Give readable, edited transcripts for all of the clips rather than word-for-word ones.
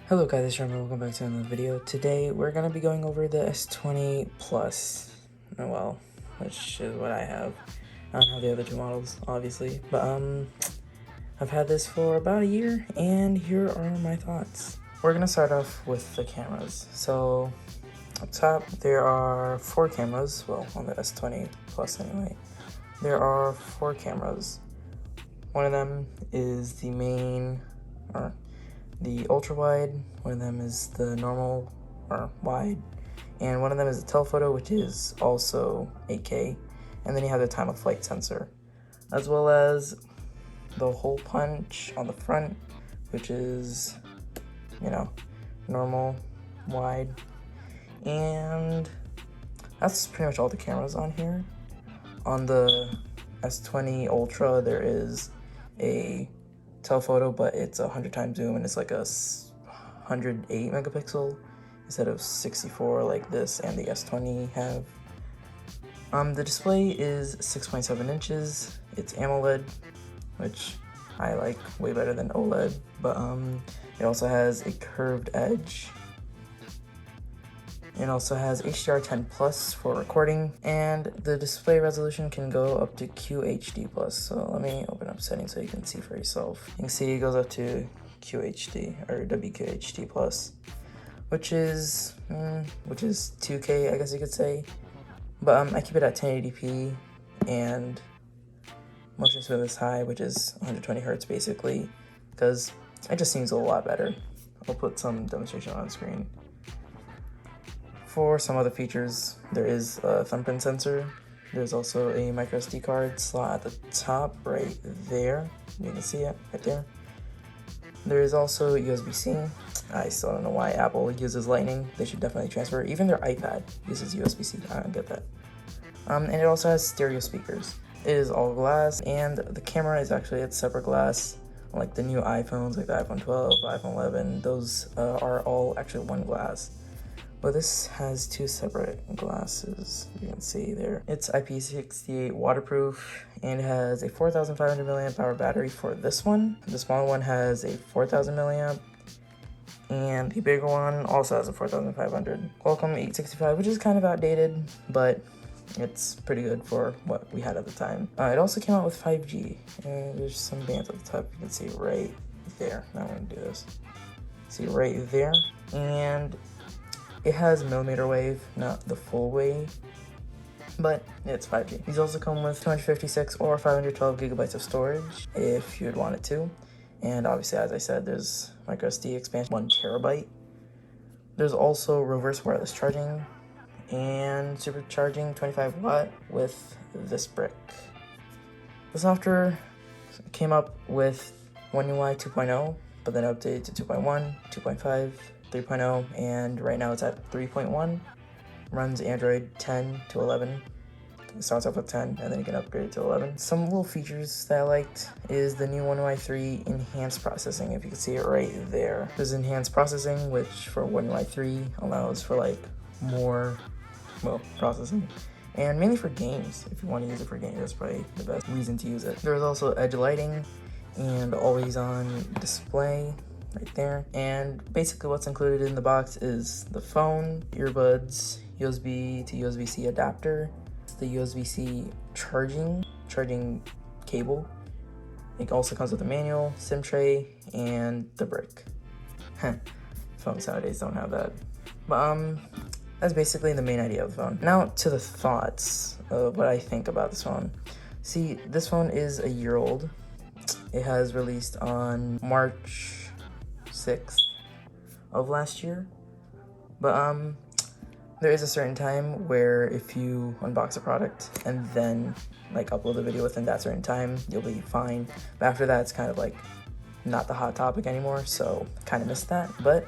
Hello guys, it's Sherman. Welcome back to another video. Today we're going to be going over the S20 Plus, well, which is what I have. I don't have the other two models, obviously, but I've had this for about a year, and here are my thoughts. We're going to start off with the cameras. So, up top, there are 4 cameras, well, on the S20 Plus anyway. There are 4 cameras. One of them is the main, or the ultra wide, one of them is the normal or wide, and one of them is a telephoto, which is also 8K, and then you have the time of flight sensor, as well as the hole punch on the front, which is, you know, normal, wide, and that's pretty much all the cameras on here. On the S20 Ultra, there is a telephoto, but it's 100 times zoom, and it's like a 108 megapixel instead of 64 like this and the S20 have. The display is 6.7 inches. It's AMOLED, which I like way better than OLED, but it also has a curved edge. It also has HDR10 Plus for recording, and the display resolution can go up to QHD Plus. So let me open up settings so you can see for yourself. You can see it goes up to QHD or WQHD Plus, which is 2K, I guess you could say. But I keep it at 1080p, and motion smooth is high, which is 120 hertz basically, because it just seems a lot better. I'll put some demonstration on screen. For some other features, there is a thumbprint sensor. There's also a micro SD card slot at the top right there. You can see it right there. There is also USB-C. I still don't know why Apple uses Lightning. They should definitely transfer. Even their iPad uses USB-C. I don't get that. And it also has stereo speakers. It is all glass, and the camera is actually a separate glass. Like the new iPhones, like the iPhone 12, iPhone 11, those are all actually one glass. But this has 2 separate glasses, you can see there. It's IP68 waterproof, and it has a 4,500 milliamp hour battery for this one. The smaller one has a 4,000 milliamp, and the bigger one also has a 4,500. Qualcomm 865, which is kind of outdated, but it's pretty good for what we had at the time. It also came out with 5G, and there's some bands at the top. You can see right there. Now I'm gonna do this. See right there, and it has millimeter wave, not the full wave, but it's 5G. These also come with 256 or 512 gigabytes of storage if you'd want it to. And obviously, as I said, there's micro SD expansion, 1 terabyte. There's also reverse wireless charging and supercharging 25 watt with this brick. The software came up with One UI 2.0, but then updated to 2.1, 2.5, 3.0, and right now it's at 3.1. Runs Android 10 to 11. It starts off with 10, and then you can upgrade it to 11. Some little features that I liked is the new One UI 3 enhanced processing, if you can see it right there. There's enhanced processing, which for One UI 3 allows for like more, well, processing. And mainly for games. If you want to use it for games, that's probably the best reason to use it. There's also edge lighting and always on display right there. And basically what's included in the box is the phone, earbuds, USB to USB-C adapter, the USB-C charging cable. It also comes with a manual, SIM tray, and the brick. Phones nowadays don't have that. But that's basically the main idea of the phone. Now to the thoughts of what I think about this phone. See, this phone is a year old. It has released on March 6th of last year. But there is a certain time where if you unbox a product and then like upload the video within that certain time, you'll be fine. But after that, it's kind of like not the hot topic anymore, so kind of missed that. But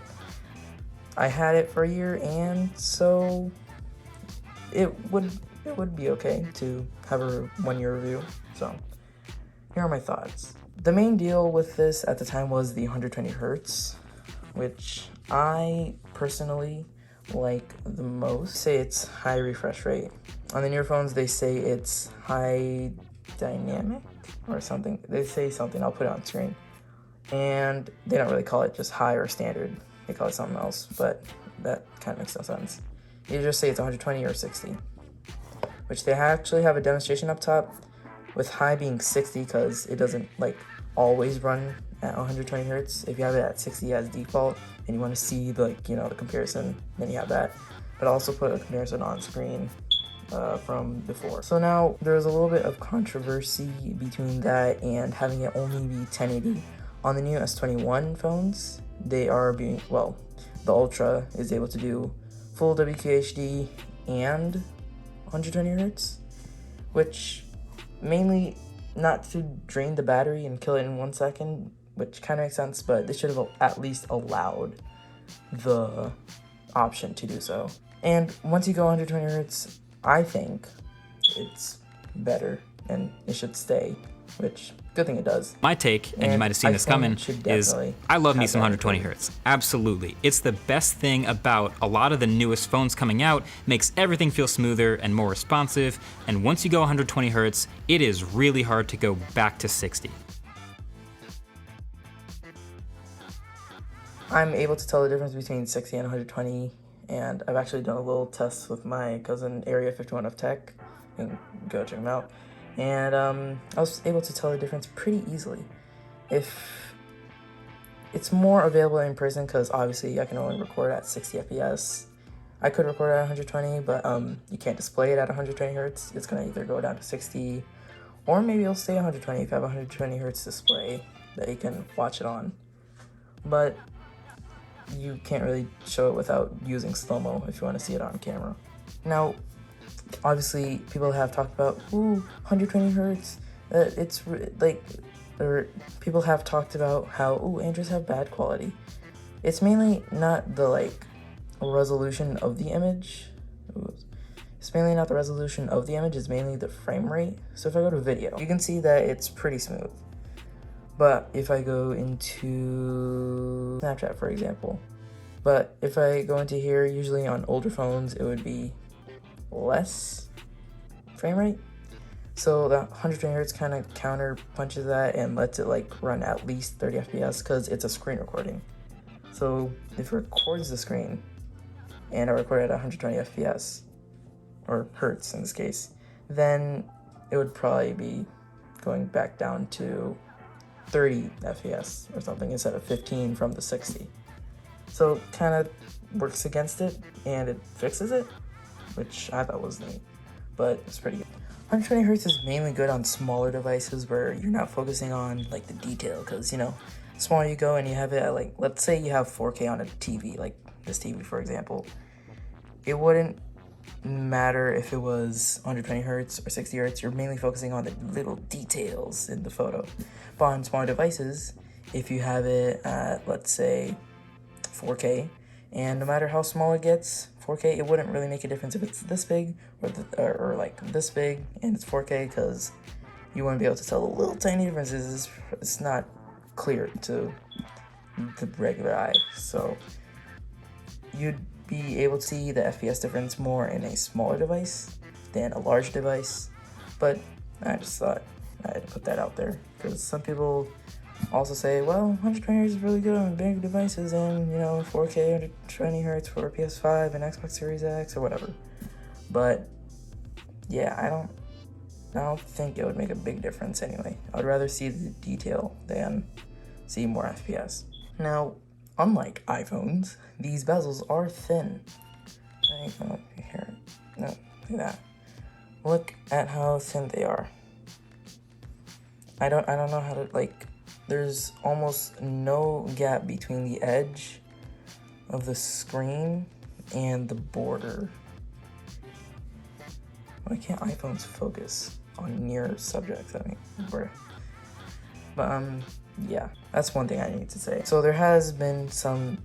I had it for a year, and so it would be okay to have a 1 year review. So here are my thoughts. The main deal with this at the time was the 120 hertz, which I personally like the most. Say it's high refresh rate. On the newer phones, they say it's high dynamic or something. They say something, I'll put it on screen. And they don't really call it just high or standard. They call it something else, but that kind of makes no sense. They just say it's 120 or 60, which they actually have a demonstration up top with high being 60 because it doesn't like always run at 120 hertz. If you have it at 60 as default and you want to see the, like, you know, the comparison, then you have that. But I'll also put a comparison on screen from before. So now there's a little bit of controversy between that and having it only be 1080. On the new S21 phones, they are being, well, the Ultra is able to do full WQHD and 120 hertz, which mainly not to drain the battery and kill it in 1 second, which kind of makes sense, but they should have at least allowed the option to do so. And once you go 120 hertz, I think it's better and it should stay, which good thing it does. My take, and you might have seen this coming, is I love me some 120 hertz. Absolutely. It's the best thing about a lot of the newest phones coming out, makes everything feel smoother and more responsive, and once you go 120 hertz, it is really hard to go back to 60. I'm able to tell the difference between 60 and 120, and I've actually done a little test with my cousin, Area 51 of Tech. You can go check him out. And I was able to tell the difference pretty easily. If it's more available in person, because obviously I can only record at 60 FPS. I could record at 120, but you can't display it at 120 hertz. It's gonna either go down to 60, or maybe it'll stay 120 if you have a 120 hertz display that you can watch it on. But you can't really show it without using slow-mo if you want to see it on camera. Now, obviously, people have talked about, ooh, 120 hertz, it's like, or people have talked about how, ooh, Androids have bad quality. It's mainly not the, like, resolution of the image. It's mainly not the resolution of the image, it's mainly the frame rate. So if I go to video, you can see that it's pretty smooth. But if I go into Snapchat, for example, but if I go into here, usually on older phones, it would be less frame rate. So that 120 hertz kind of counter punches that and lets it like run at least 30 FPS because it's a screen recording. So if it records the screen and I record it at 120 FPS, or hertz in this case, then it would probably be going back down to 30 FPS or something instead of 15 from the 60. So kind of works against it and it fixes it, which I thought was neat, but it's pretty good. 120 hertz is mainly good on smaller devices where you're not focusing on like the detail, because, you know, the smaller you go and you have it at, like, let's say you have 4K on a TV, like this TV for example, it wouldn't matter if it was 120 hertz or 60 hertz. You're mainly focusing on the little details in the photo. But on smaller devices, if you have it at, let's say, 4K, and no matter how small it gets, 4K, it wouldn't really make a difference if it's this big or like this big and it's 4K, because you wouldn't be able to tell the little tiny differences. It's not clear to the regular eye. So you'd be able to see the FPS difference more in a smaller device than a large device. But I just thought I had to put that out there, because some people also say, well, 120 hertz is really good on big devices, and, you know, 4K 120 hertz for PS5 and Xbox Series X or whatever. But yeah, I don't think it would make a big difference anyway. I'd rather see the detail than see more FPS. Now, unlike iPhones, these bezels are thin. Here, no, look at that. Look at how thin they are. I don't know how to, like, there's almost no gap between the edge of the screen and the border Why can't iPhones focus on near subjects? I mean, but yeah, that's one thing I need to say. So there has been some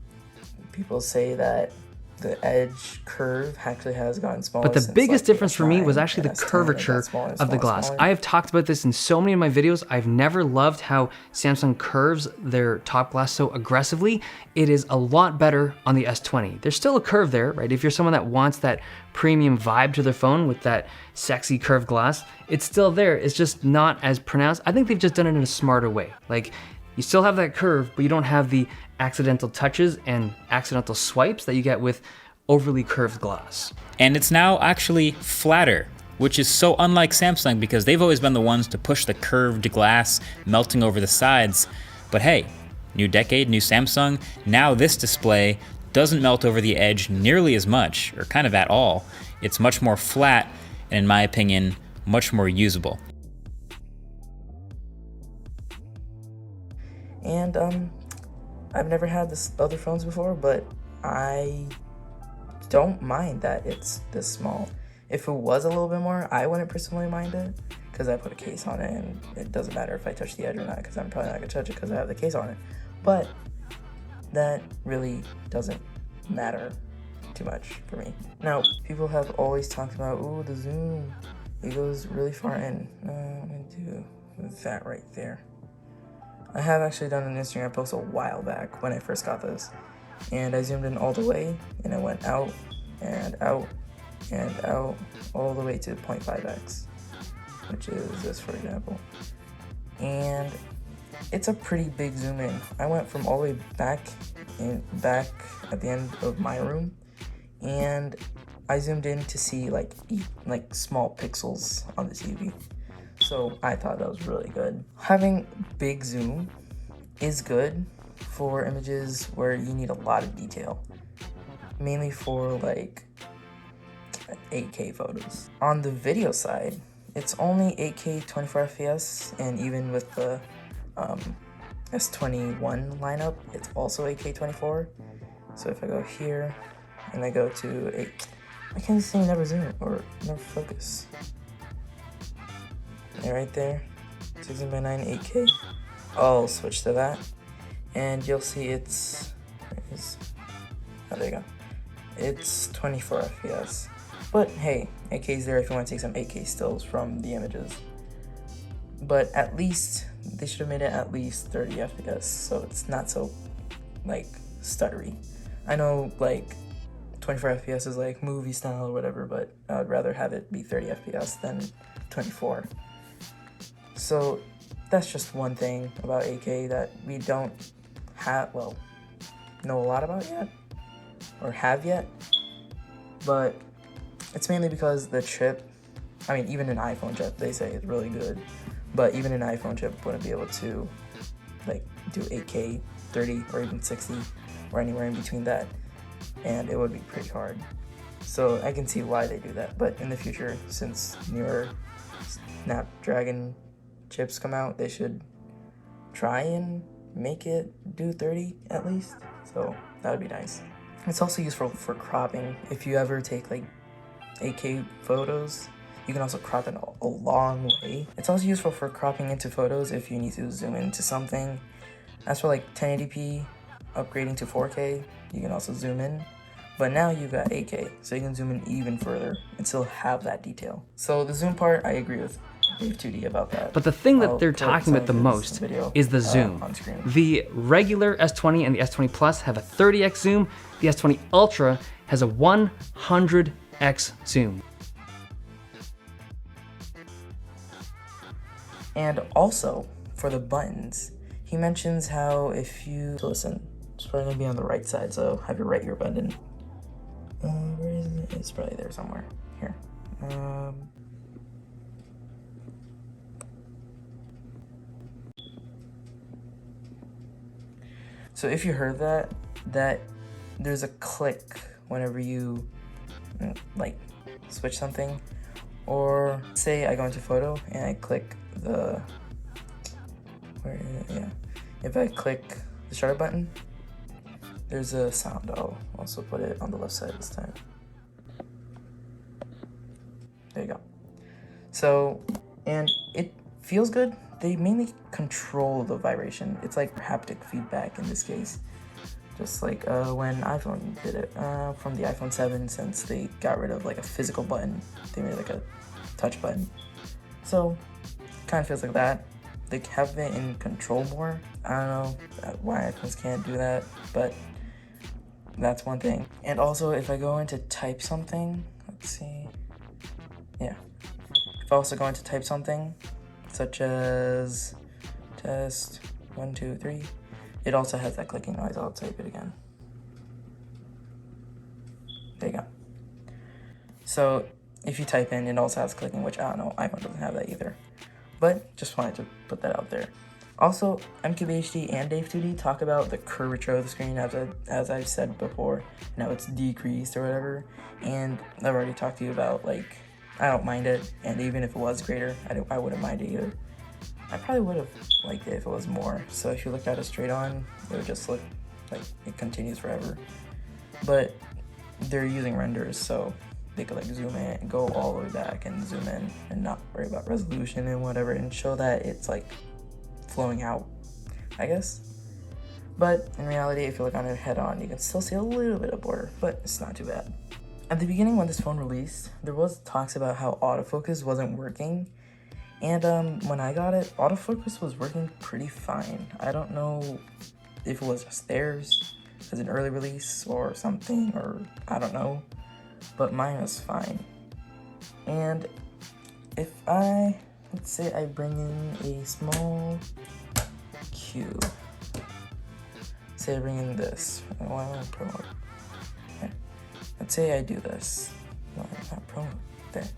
people say that the edge curve actually has gotten smaller. But the biggest difference for me was actually the curvature of the glass. I have talked about this in so many of my videos. I've never loved how Samsung curves their top glass so aggressively. It is a lot better on the S20. There's still a curve there, right? If you're someone that wants that premium vibe to their phone with that sexy curved glass, it's still there. It's just not as pronounced. I think they've just done it in a smarter way. Like, you still have that curve, but you don't have the accidental touches and accidental swipes that you get with overly curved glass. And it's now actually flatter, which is so unlike Samsung because they've always been the ones to push the curved glass melting over the sides. But hey, new decade, new Samsung, now this display doesn't melt over the edge nearly as much, or kind of at all. It's much more flat, and in my opinion, much more usable. And I've never had this other phones before, but I don't mind that it's this small. If it was a little bit more, I wouldn't personally mind it because I put a case on it and it doesn't matter if I touch the edge or not because I'm probably not gonna touch it because I have the case on it. But that really doesn't matter too much for me. Now, people have always talked about, ooh, the zoom, it goes really far in. I'm gonna do that right there. I have actually done an Instagram post a while back when I first got this, and I zoomed in all the way, and it went out, and out, and out, all the way to 0.5x, which is this, for example. And it's a pretty big zoom in. I went from all the way back at the end of my room, and I zoomed in to see like small pixels on the TV. So I thought that was really good. Having big zoom is good for images where you need a lot of detail, mainly for like 8K photos. On the video side, it's only 8K 24 FPS, and even with the S21 lineup, it's also 8K 24. So if I go here and I go to 8, I can't see never zoom or never focus. Right there, 16:9 8K. I'll switch to that, and you'll see it's, oh, there you go. It's 24 FPS. But hey, 8K is there if you want to take some 8K stills from the images. But at least they should have made it at least 30 FPS, so it's not so like stuttery. I know like 24 FPS is like movie style or whatever, but I would rather have it be 30 FPS than 24. So that's just one thing about 8K that we don't know a lot about yet, or have yet, but it's mainly because the chip, I mean, even an iPhone chip, they say it's really good, but even an iPhone chip wouldn't be able to like do 8K, 30, or even 60, or anywhere in between that, and it would be pretty hard. So I can see why they do that, but in the future, since newer Snapdragon chips come out, they should try and make it do 30 at least, so that would be nice. It's also useful for cropping. If you ever take like 8K photos, you can also crop it a long way. It's also useful for cropping into photos if you need to zoom into something. As for like 1080p upgrading to 4K, you can also zoom in, but now you've got 8K, so you can zoom in even further and still have that detail. So the zoom part, I agree with Dave 2D about that. But the thing that they're talking about the most is the zoom. The regular S20 and the S20 Plus have a 30x zoom. The S20 Ultra has a 100x zoom. And also, for the buttons, he mentions how if you, listen, it's probably gonna be on the right side, so have your right ear button. Where is it? It's probably there somewhere. Here. So if you heard that there's a click whenever you like switch something, or say I go into photo and I click the, if I click the shutter button, there's a sound. I'll also put it on the left side this time. There you go. So, and it feels good. They mainly control the vibration. It's like haptic feedback in this case. Just like when iPhone did it from the iPhone 7, since they got rid of like a physical button, they made like a touch button. So, kind of feels like that. They have it in control more. I don't know why iPhones can't do that, but that's one thing. And also, if I go into type something, let's see. Yeah. If I also go into type something, such as test 1, 2, 3, it also has that clicking noise. I'll type it again. There you go. So if you type in, it also has clicking, which I don't know, iPhone doesn't have that either. But just wanted to put that out there. Also, MKBHD and Dave2D talk about the curvature of the screen, as I've said before. Now it's decreased or whatever. And I've already talked to you about, like, I don't mind it. And even if it was greater, I wouldn't mind it either. I probably would have liked it if it was more. So if you looked at it straight on, it would just look like it continues forever. But they're using renders, so they could like zoom in, go all the way back and zoom in and not worry about resolution and whatever, and show that it's like flowing out, I guess. But in reality, if you look on it head on, you can still see a little bit of border, but it's not too bad. At the beginning when this phone released, there was talks about how autofocus wasn't working. And when I got it, autofocus was working pretty fine. I don't know if it was just theirs as an early release or something, or I don't know. But mine was fine. And if let's say I bring in a small cube. Say I bring in this. Why don't I promote? Okay. Let's say I do this. Why not promote? There.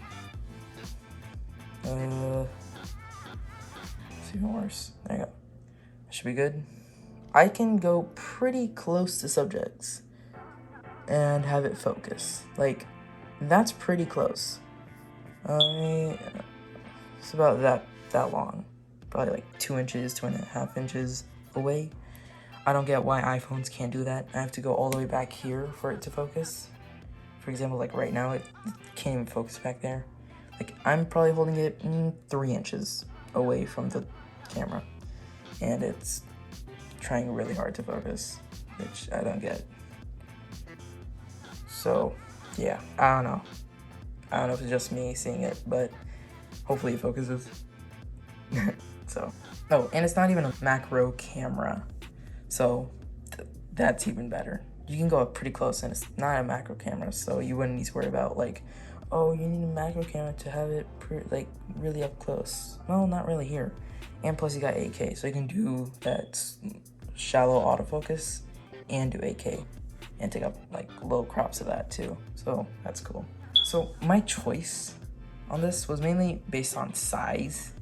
It's even worse. There you go. That should be good. I can go pretty close to subjects and have it focus. Like, that's pretty close. It's about that long. Probably like 2 inches, 2.5 inches away. I don't get why iPhones can't do that. I have to go all the way back here for it to focus. For example, like right now, it can't even focus back there. Like, I'm probably holding it 3 inches away from the camera. And it's trying really hard to focus, which I don't get. So, yeah, I don't know. I don't know if it's just me seeing it, but hopefully it focuses. So, oh, and it's not even a macro camera. So, that's even better. You can go up pretty close, and it's not a macro camera, so you wouldn't need to worry about, like, oh, you need a macro camera to have it, really up close. No, not really here. And plus, you got 8K, so you can do that shallow autofocus and do 8K. And take up, like, low crops of that, too. So, that's cool. So, my choice on this was mainly based on size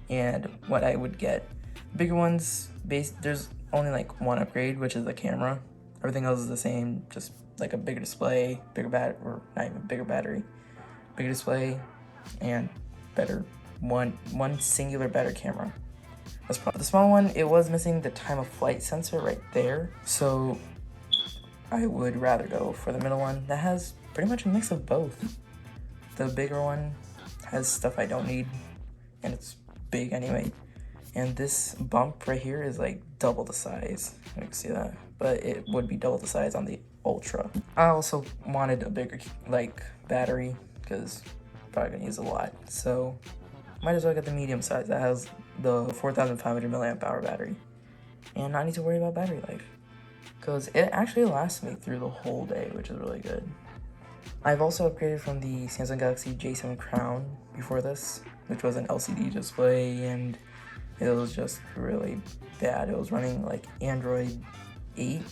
and what I would get. Bigger ones, there's only, like, one upgrade, which is the camera. Everything else is the same, just, like, a bigger display, bigger battery, or not even bigger battery. Bigger display, and better, one singular better camera. The small one, it was missing the time of flight sensor right there, so I would rather go for the middle one that has pretty much a mix of both. The bigger one has stuff I don't need, and it's big anyway. And this bump right here is like double the size. You can see that, but it would be double the size on the Ultra. I also wanted a bigger like battery because probably gonna use a lot, so might as well get the medium size that has the 4,500 milliamp hour battery, and not need to worry about battery life because it actually lasts me through the whole day, which is really good. I've also upgraded from the Samsung Galaxy J7 Crown before this, which was an LCD display, and it was just really bad. It was running like Android 8,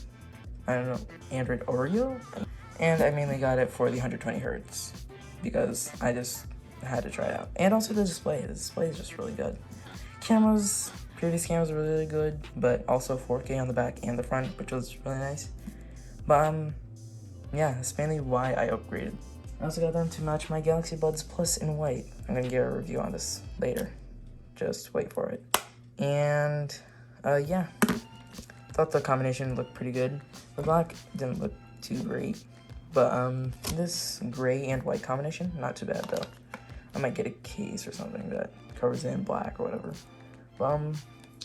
I don't know, Android Oreo, and I mainly got it for the 120 hertz because I just had to try it out. And also the display is just really good. Previous cameras were really good, but also 4K on the back and the front, which was really nice. But yeah, that's mainly why I upgraded. I also got them to match my Galaxy Buds Plus in white. I'm gonna give a review on this later. Just wait for it. And yeah, thought the combination looked pretty good. The black didn't look too great, but this gray and white combination, not too bad though. might get a case or something that covers it in black or whatever. But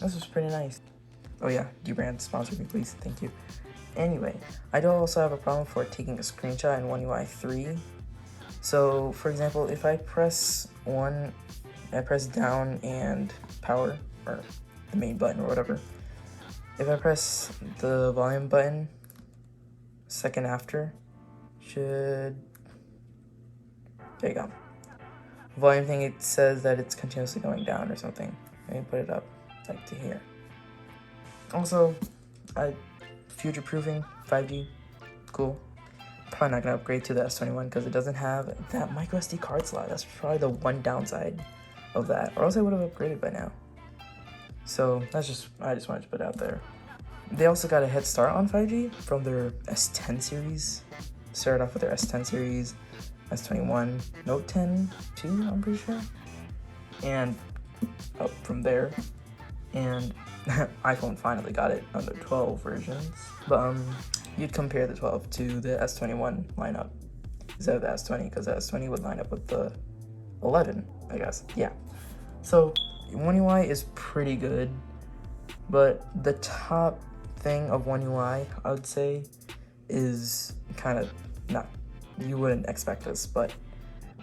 this was pretty nice. Oh yeah, Dbrand, sponsor me please, thank you. Anyway, I do also have a problem for taking a screenshot in One UI 3. So for example, if I press down and power, or the main button or whatever. If I press the volume button, second after, there you go. Volume thing, it says that it's continuously going down or something. Let me put it up like to here. Also, future-proofing 5G, cool. Probably not gonna upgrade to the S21 because it doesn't have that micro SD card slot. That's probably the one downside of that, or else I would have upgraded by now. So I just wanted to put it out there. They also got a head start on 5G from their S10 series. Started off with their S10 series, S21, Note 10 2, I'm pretty sure, and up from there. And iPhone finally got it on their 12 versions. But you'd compare the 12 to the S21 lineup instead of the S20, because the S20 would line up with the 11, I guess. Yeah. So One UI is pretty good, but the top thing of One UI, I would say, is kind of not, you wouldn't expect this, but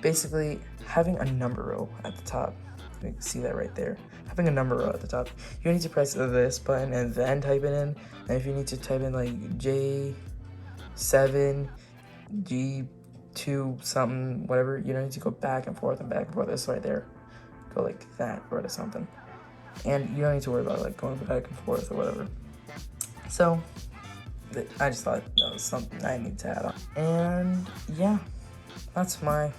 basically having a number row at the top. You can see that right there. Having a number row at the top. You need to press this button and then type it in. And if you need to type in like J7, G2, something, whatever, you don't need to go back and forth and back and forth. This right there. Go like that or something. And you don't need to worry about like going back and forth or whatever. So I just thought that was something I need to add on. And yeah, that's my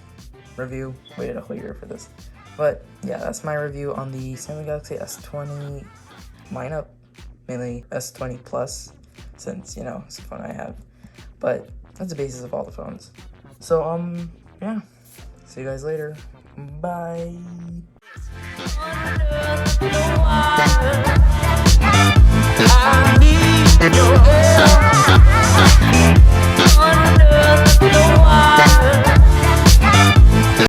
review. Waited a whole year for this. But yeah, that's my review on the Samsung Galaxy S20 lineup, mainly S20 Plus, since, you know, it's the phone I have. But that's the basis of all the phones. So, yeah, see you guys later. Bye.